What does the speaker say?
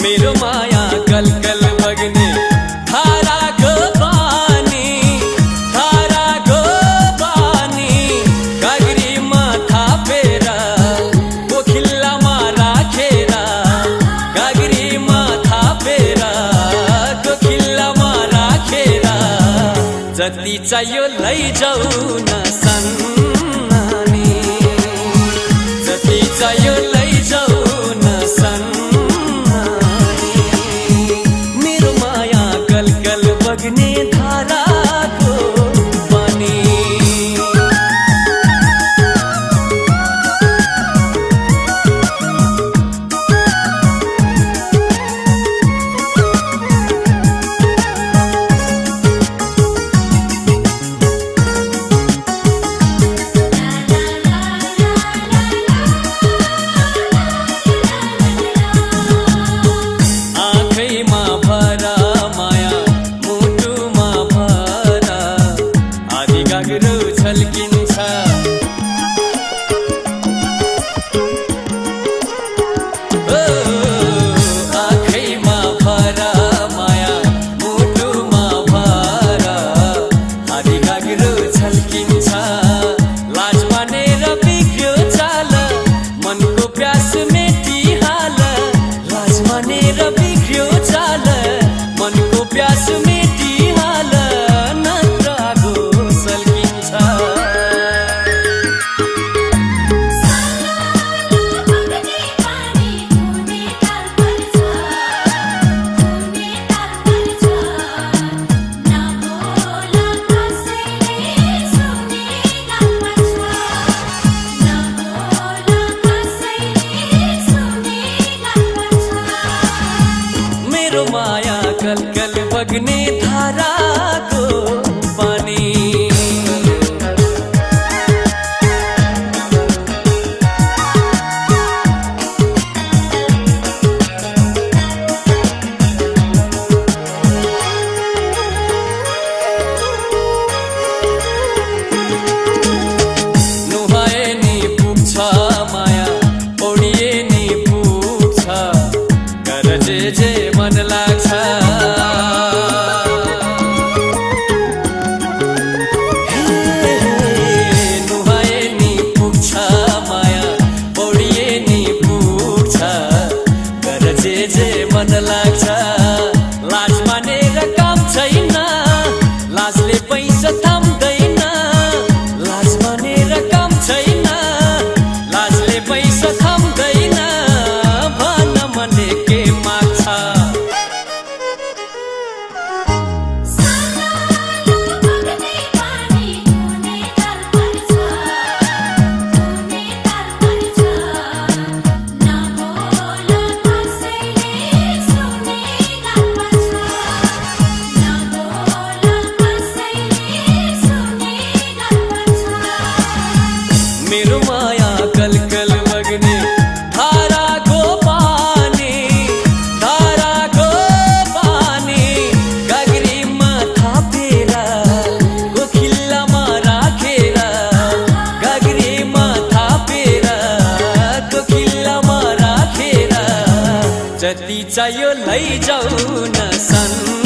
मेरो माया कलकल बग्ने धाराको पानी गाग्रीमा थापेर कोखिल्लामा राखेर गाग्रीमा थापेर कोखिल्लामा राखेर जति चाहियो लैजाऊ न सन्नानी जति चाहियो लैजाऊ न सन्नानी बग्ने धाराको पानी आँखैमा भरा गाग्रो छल्किन्छ आँखैमा भरा माया मुटुमा भरा आदि गाग्रो छल्किन्छ लाज मानेर बिग्रियो चाल मनको प्यास मेटिहाल लाज मानेर बिग्रियो चाल मनको प्यास मेटिहाल माया कलकल बग्ने धाराको पानी नुहाए नि पुग्छ माया ओडिए नि पुग्छ गर जे मन लाग्छ नुहाए नि पुग्छ माया ओडिए नि पुग्छ गर जे मन लाग्छ लाज मानेर काम छैन लाजले पैसा थाम्दैन लाज मानेर काम छैन लाजले पैसा थाम्दैन भन मनले के माग्छ मेरो माया कलकल बग्ने धाराको पानी गाग्रीमा थापेर कोखिल्लामा राखेर गाग्रीमा थापेर कोखिल्लामा राखेर जति चाहियो लैजाऊ न सन्